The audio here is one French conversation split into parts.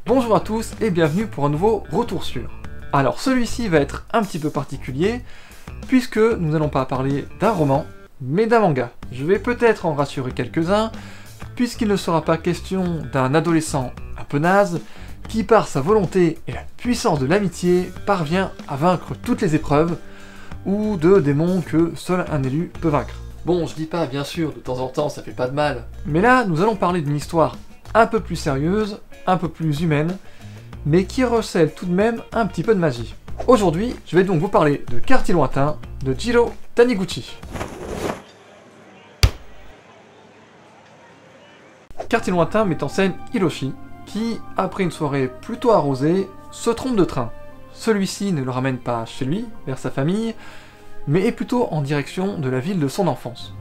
Bonjour à tous et bienvenue pour un nouveau retour sur. Alors celui-ci va être un petit peu particulier, puisque nous n'allons pas parler d'un roman, mais d'un manga. Je vais peut-être en rassurer quelques-uns, puisqu'il ne sera pas question d'un adolescent un peu naze, qui par sa volonté et la puissance de l'amitié parvient à vaincre toutes les épreuves, ou de démons que seul un élu peut vaincre. Bon, je dis pas, bien sûr, de temps en temps ça fait pas de mal, mais là nous allons parler d'une histoire un peu plus sérieuse, un peu plus humaine, mais qui recèle tout de même un petit peu de magie. Aujourd'hui, je vais donc vous parler de Quartier Lointain de Jiro Taniguchi. Quartier Lointain met en scène Hiroshi, qui, après une soirée plutôt arrosée, se trompe de train. Celui-ci ne le ramène pas chez lui, vers sa famille, mais est plutôt en direction de la ville de son enfance.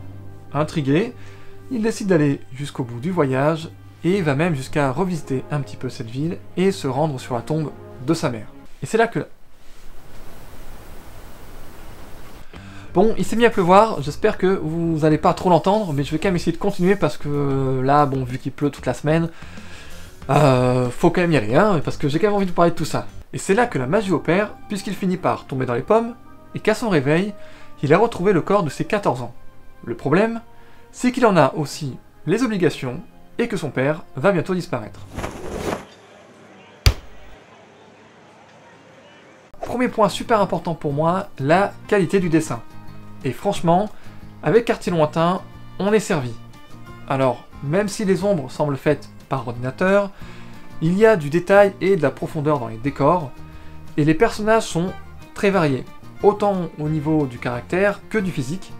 Intrigué, il décide d'aller jusqu'au bout du voyage, et va même jusqu'à revisiter un petit peu cette ville et se rendre sur la tombe de sa mère. Et c'est là que... Bon, il s'est mis à pleuvoir, j'espère que vous allez pas trop l'entendre, mais je vais quand même essayer de continuer parce que là, bon, vu qu'il pleut toute la semaine, faut quand même y aller, hein, parce que j'ai quand même envie de vous parler de tout ça. Et c'est là que la magie opère, puisqu'il finit par tomber dans les pommes, et qu'à son réveil, il a retrouvé le corps de ses 14 ans. Le problème, c'est qu'il en a aussi les obligations, et que son père va bientôt disparaître. Premier point super important pour moi, la qualité du dessin. Et franchement, avec Quartier Lointain, on est servi. Alors, même si les ombres semblent faites par ordinateur, il y a du détail et de la profondeur dans les décors, et les personnages sont très variés, autant au niveau du caractère que du physique,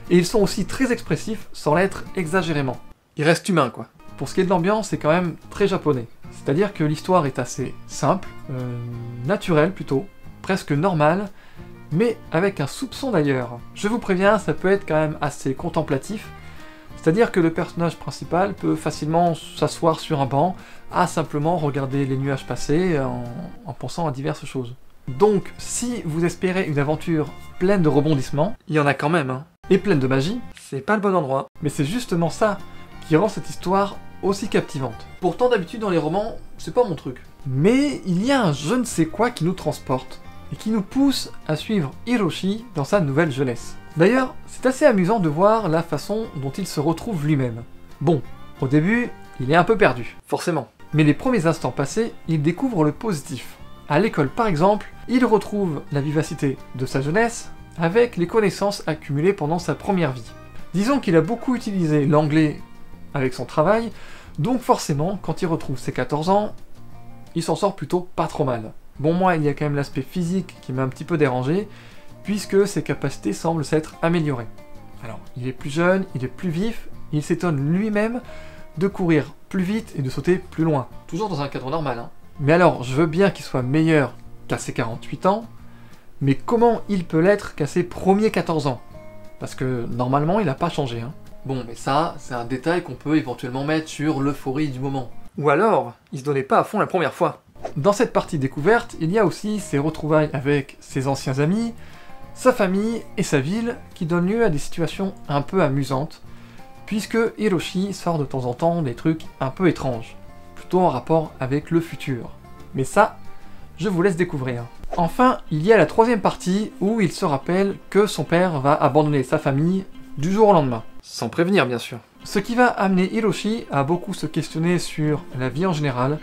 et ils sont aussi très expressifs sans l'être exagérément. Ils restent humains, quoi. Pour ce qui est de l'ambiance, c'est quand même très japonais. C'est-à-dire que l'histoire est assez simple, naturelle plutôt, presque normale, mais avec un soupçon d'ailleurs. Je vous préviens, ça peut être quand même assez contemplatif, c'est-à-dire que le personnage principal peut facilement s'asseoir sur un banc, à simplement regarder les nuages passer en pensant à diverses choses. Donc, si vous espérez une aventure pleine de rebondissements, il y en a quand même, hein, et pleine de magie, c'est pas le bon endroit. Mais c'est justement ça qui rend cette histoire aussi captivante. Pourtant d'habitude dans les romans, c'est pas mon truc. Mais il y a un je ne sais quoi qui nous transporte, et qui nous pousse à suivre Hiroshi dans sa nouvelle jeunesse. D'ailleurs, c'est assez amusant de voir la façon dont il se retrouve lui-même. Bon, au début, il est un peu perdu, forcément. Mais les premiers instants passés, il découvre le positif. À l'école par exemple, il retrouve la vivacité de sa jeunesse, avec les connaissances accumulées pendant sa première vie. Disons qu'il a beaucoup utilisé l'anglais avec son travail, donc forcément, quand il retrouve ses 14 ans, il s'en sort plutôt pas trop mal. Bon, moi, il y a quand même l'aspect physique qui m'a un petit peu dérangé, puisque ses capacités semblent s'être améliorées. Alors, il est plus jeune, il est plus vif, il s'étonne lui-même de courir plus vite et de sauter plus loin. Toujours dans un cadre normal, hein. Mais alors, je veux bien qu'il soit meilleur qu'à ses 48 ans, mais comment il peut l'être qu'à ses premiers 14 ans? Parce que, normalement, il n'a pas changé, hein. Bon, mais ça, c'est un détail qu'on peut éventuellement mettre sur l'euphorie du moment. Ou alors, il se donnait pas à fond la première fois. Dans cette partie découverte, il y a aussi ses retrouvailles avec ses anciens amis, sa famille et sa ville, qui donnent lieu à des situations un peu amusantes, puisque Hiroshi sort de temps en temps des trucs un peu étranges, plutôt en rapport avec le futur. Mais ça, je vous laisse découvrir. Enfin, il y a la troisième partie où il se rappelle que son père va abandonner sa famille du jour au lendemain. Sans prévenir, bien sûr. Ce qui va amener Hiroshi à beaucoup se questionner sur la vie en général,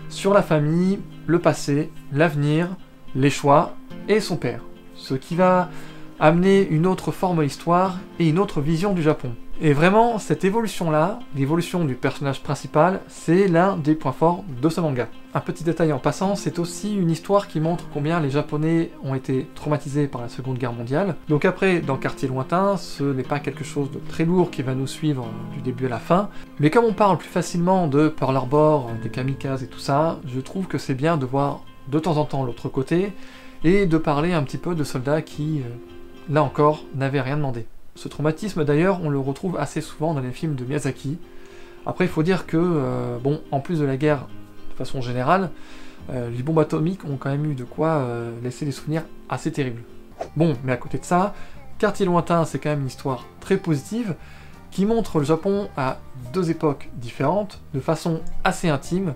sur la famille, le passé, l'avenir, les choix et son père. Ce qui va amener une autre forme à l'histoire et une autre vision du Japon. Et vraiment, cette évolution-là, l'évolution du personnage principal, c'est l'un des points forts de ce manga. Un petit détail en passant, c'est aussi une histoire qui montre combien les Japonais ont été traumatisés par la Seconde Guerre mondiale. Donc après, dans Quartier Lointain, ce n'est pas quelque chose de très lourd qui va nous suivre du début à la fin, mais comme on parle plus facilement de Pearl Harbor, des kamikazes et tout ça, je trouve que c'est bien de voir de temps en temps l'autre côté, et de parler un petit peu de soldats qui, là encore, n'avaient rien demandé. Ce traumatisme d'ailleurs, on le retrouve assez souvent dans les films de Miyazaki. Après, il faut dire que, bon, en plus de la guerre de façon générale, les bombes atomiques ont quand même eu de quoi laisser des souvenirs assez terribles. Bon, mais à côté de ça, Quartier Lointain, c'est quand même une histoire très positive, qui montre le Japon à deux époques différentes, de façon assez intime,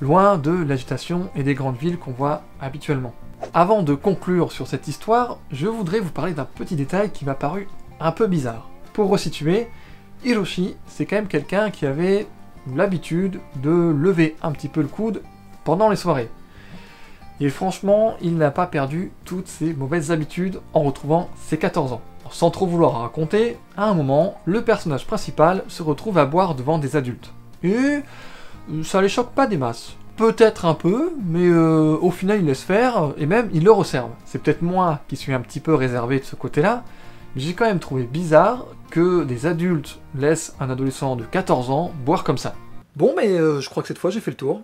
loin de l'agitation et des grandes villes qu'on voit habituellement. Avant de conclure sur cette histoire, je voudrais vous parler d'un petit détail qui m'a paru un peu bizarre. Pour resituer, Hiroshi, c'est quand même quelqu'un qui avait l'habitude de lever un petit peu le coude pendant les soirées. Et franchement, il n'a pas perdu toutes ses mauvaises habitudes en retrouvant ses 14 ans. Sans trop vouloir raconter, à un moment, le personnage principal se retrouve à boire devant des adultes. Et ça les choque pas des masses. Peut-être un peu, mais au final il laisse faire, et même il le resserve. C'est peut-être moi qui suis un petit peu réservé de ce côté-là, mais j'ai quand même trouvé bizarre que des adultes laissent un adolescent de 14 ans boire comme ça. Bon, mais je crois que cette fois j'ai fait le tour.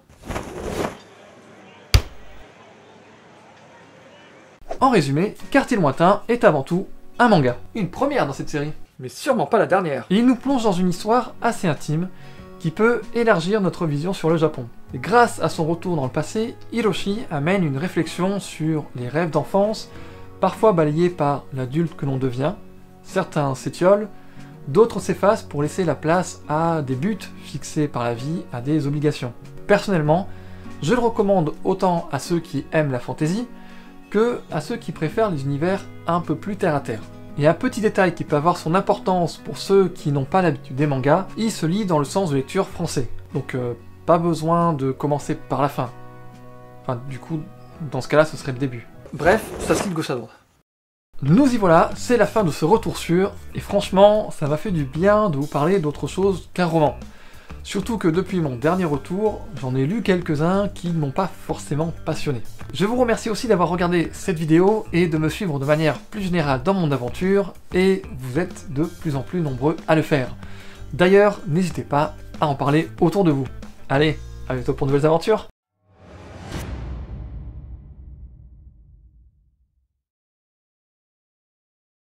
En résumé, Quartier Lointain est avant tout un manga. Une première dans cette série, mais sûrement pas la dernière. Et il nous plonge dans une histoire assez intime, qui peut élargir notre vision sur le Japon. Et grâce à son retour dans le passé, Hiroshi amène une réflexion sur les rêves d'enfance, parfois balayés par l'adulte que l'on devient. Certains s'étiolent, d'autres s'effacent pour laisser la place à des buts fixés par la vie, à des obligations. Personnellement, je le recommande autant à ceux qui aiment la fantasy, que à ceux qui préfèrent les univers un peu plus terre-à-terre. Et un petit détail qui peut avoir son importance pour ceux qui n'ont pas l'habitude des mangas, il se lit dans le sens de lecture français. Donc pas besoin de commencer par la fin. Enfin du coup, dans ce cas-là, ce serait le début. Bref, ça se lit de gauche à droite. Nous y voilà, c'est la fin de ce retour sur, et franchement, ça m'a fait du bien de vous parler d'autre chose qu'un roman. Surtout que depuis mon dernier retour, j'en ai lu quelques-uns qui ne m'ont pas forcément passionné. Je vous remercie aussi d'avoir regardé cette vidéo et de me suivre de manière plus générale dans mon aventure, et vous êtes de plus en plus nombreux à le faire. D'ailleurs, n'hésitez pas à en parler autour de vous. Allez, à bientôt pour de nouvelles aventures!